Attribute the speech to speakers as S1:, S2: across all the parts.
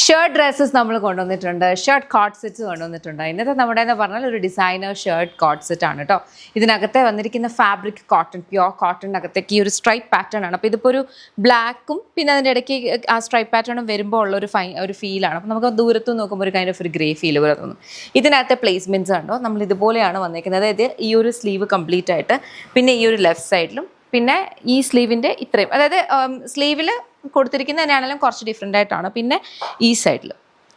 S1: Shirt dresses നമ്മൾ കൊണ്ടുവന്നിട്ടുണ്ട്, shirt coat sets കൊണ്ടുവന്നിട്ടുണ്ട്. ഇന്നത്തെ നമ്മുടെ എന്ന് പറഞ്ഞാൽ ഒരു ഡിസൈനർ ഷർട്ട് കോട്ട് സെറ്റ് ആണ് കേട്ടോ. ഇതിനകത്തെ വന്നിരിക്കുന്ന ഫാബ്രിക് കോട്ടൺ, പ്യുവർ കോട്ടണിനകത്തേക്ക് ഈ ഒരു സ്ട്രൈപ്പ് പാറ്റേൺ ആണ്. അപ്പോൾ ഇതിപ്പോൾ ഒരു ബ്ലാക്കും പിന്നെ അതിൻ്റെ ഇടയ്ക്ക് ആ സ്ട്രൈപ്പ് പാറ്റേണും വരുമ്പോൾ ഉള്ള ഒരു ഫീലാണ്. അപ്പോൾ നമുക്ക് ദൂരത്ത് നോക്കുമ്പോൾ ഒരു കൈൻഡ് ഓഫ് ഒരു ഗ്രേ ഫീൽ പോലെ തോന്നും. ഇതിനകത്തെ പ്ലേസ്മെൻറ്റ്സ് കണ്ടോ, നമ്മൾ ഇതുപോലെയാണ് വന്നിരിക്കുന്നത്. അതായത് ഈ ഒരു സ്ലീവ് കംപ്ലീറ്റ് ആയിട്ട്, പിന്നെ ഈ ഒരു ലെഫ്റ്റ് സൈഡിലും, പിന്നെ ഈ സ്ലീവിൻ്റെ ഇത്രയും, അതായത് സ്ലീവിൽ കൊടുത്തിരിക്കുന്നത് തന്നെയാണെങ്കിലും കുറച്ച് ഡിഫറെൻ്റ് ആയിട്ടാണ്. പിന്നെ ഈ സൈഡിൽ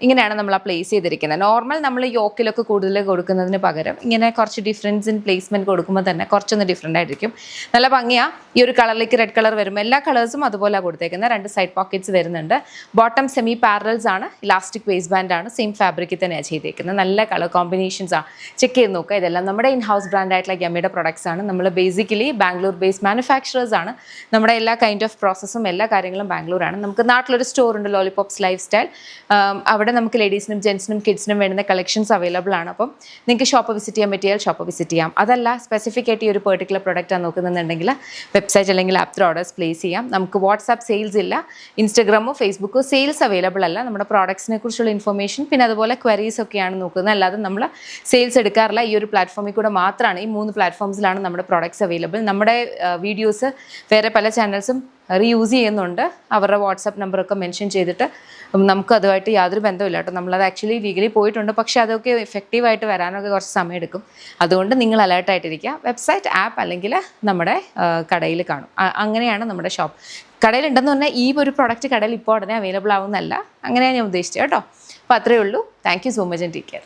S1: ഇങ്ങനെയാണ് നമ്മൾ ആ പ്ലേസ് ചെയ്തിരിക്കുന്നത്. നോർമൽ നമ്മൾ യോക്കിലൊക്കെ കൂടുതൽ കൊടുക്കുന്നതിന് പകരം ഇങ്ങനെ കുറച്ച് ഡിഫറൻസ് ഇൻ പ്ലേസ്മെൻറ്റ് കൊടുക്കുമ്പോൾ തന്നെ കുറച്ചൊന്ന് ഡിഫറെൻ്റ് ആയിരിക്കും. നല്ല ഭംഗിയാണ്. ഈ ഒരു കളറിലേക്ക് റെഡ് കളർ വരുമ്പോൾ എല്ലാ കളേഴ്സും അതുപോലെ കൊടുത്തേക്കുന്നത്. 2 സൈഡ് പോക്കറ്റ്സ് വരുന്നുണ്ട്. ബോട്ടം സെമി പാരൽസ് ആണ്, ഇലാസ്റ്റിക് വേസ്റ്റ് ബാൻഡ് ആണ്, സെയിം ഫാബ്രിക്കിൽ തന്നെയാണ് ചെയ്തേക്കുന്നത്. നല്ല കളർ കോമ്പിനേഷൻസ് ആണ്. ചെക്ക് ചെയ്ത് നോക്കുക. ഇതെല്ലാം നമ്മുടെ ഇൻ ഹൗസ് ബ്രാൻഡ് ആയിട്ടുള്ള ഗമ്മിയുടെ പ്രൊഡക്ട്സ് ആണ്. നമ്മൾ ബേസിക്കലി ബാംഗ്ലൂർ ബേസ്ഡ് മാനുഫാക്ചറേഴ്സ് ആണ്. നമ്മുടെ എല്ലാ കൈൻഡ് ഓഫ് പ്രോസസ്സും എല്ലാ കാര്യങ്ങളും ബാംഗ്ലൂരാണ്. നമുക്ക് നാട്ടിലൊരു സ്റ്റോർ ഉണ്ട്, ലോലിപോപ്സ് ലൈഫ് സ്റ്റൈൽ. അവിടെ നമുക്ക് ലേഡീസിനും ജെൻസിനും കിഡ്സിനും വേണ്ടുന്ന കളക്ഷൻസ് അവൈലബിൾ ആണ്. അപ്പം നിങ്ങൾക്ക് ഷോപ്പ് വിസിറ്റ് ചെയ്യാൻ പറ്റിയാൽ ഷോപ്പ് വിസിറ്റ് ചെയ്യാം. അതല്ല സ്പെസിഫിക് ആയിട്ട് ഈ ഒരു പെർട്ടിക്കുലർ പ്രൊഡക്റ്റാണ് നോക്കുന്നുണ്ടെങ്കിൽ വെബ്സൈറ്റ് അല്ലെങ്കിൽ ആപ്പ് ത്രൂ ഓർഡേഴ്സ് പ്ലേസ് ചെയ്യാം. നമുക്ക് വാട്സാപ്പ് സെയിൽസ് ഇല്ല, ഇൻസ്റ്റഗ്രാമോ ഫേസ്ബുക്കോ സെയിൽസ് അവൈലബിൾ അല്ല. നമ്മുടെ പ്രോഡക്ട്സിനെ കുറിച്ചുള്ള ഇൻഫർമേഷൻ പിന്നെ അതുപോലെ ക്വയറീസ് ഒക്കെയാണ് നോക്കുന്നത്. അല്ലാതെ നമ്മൾ സെയിൽസ് എടുക്കാറില്ല. ഈ ഒരു പ്ലാറ്റ്ഫോമിൽ കൂടെ മാത്രമാണ്, ഈ 3 പ്ലാറ്റ്ഫോംസിലാണ് നമ്മുടെ പ്രോഡക്ട്സ് അവൈലബിൾ. നമ്മുടെ വീഡിയോസ് വേറെ പല ചാനൽസും റീയൂസ് ചെയ്യുന്നുണ്ട്. അവരുടെ വാട്സാപ്പ് നമ്പറൊക്കെ മെൻഷൻ ചെയ്തിട്ട് നമുക്ക് അതുമായിട്ട് യാതൊരു ബന്ധമില്ല കേട്ടോ. നമ്മളത് ആക്ച്വലി ലീഗലി പോയിട്ടുണ്ട്, പക്ഷേ അതൊക്കെ എഫക്റ്റീവായിട്ട് വരാനൊക്കെ കുറച്ച് സമയം എടുക്കും. അതുകൊണ്ട് നിങ്ങൾ അലേർട്ടായിട്ടിരിക്കുക. വെബ്സൈറ്റ്, ആപ്പ് അല്ലെങ്കിൽ നമ്മുടെ കടയിൽ കാണും. അങ്ങനെയാണ് നമ്മുടെ ഷോപ്പ്. കടയിലുണ്ടെന്ന് പറഞ്ഞാൽ ഈ ഒരു പ്രോഡക്റ്റ് കടയിൽ ഇപ്പോൾ ഉടനെ അവൈലബിൾ ആവുന്നതല്ല. അങ്ങനെയാണ് ഞാൻ ഉദ്ദേശിച്ചത് കേട്ടോ. അപ്പോൾ അത്രയേ ഉള്ളൂ. Thank you so much and take care.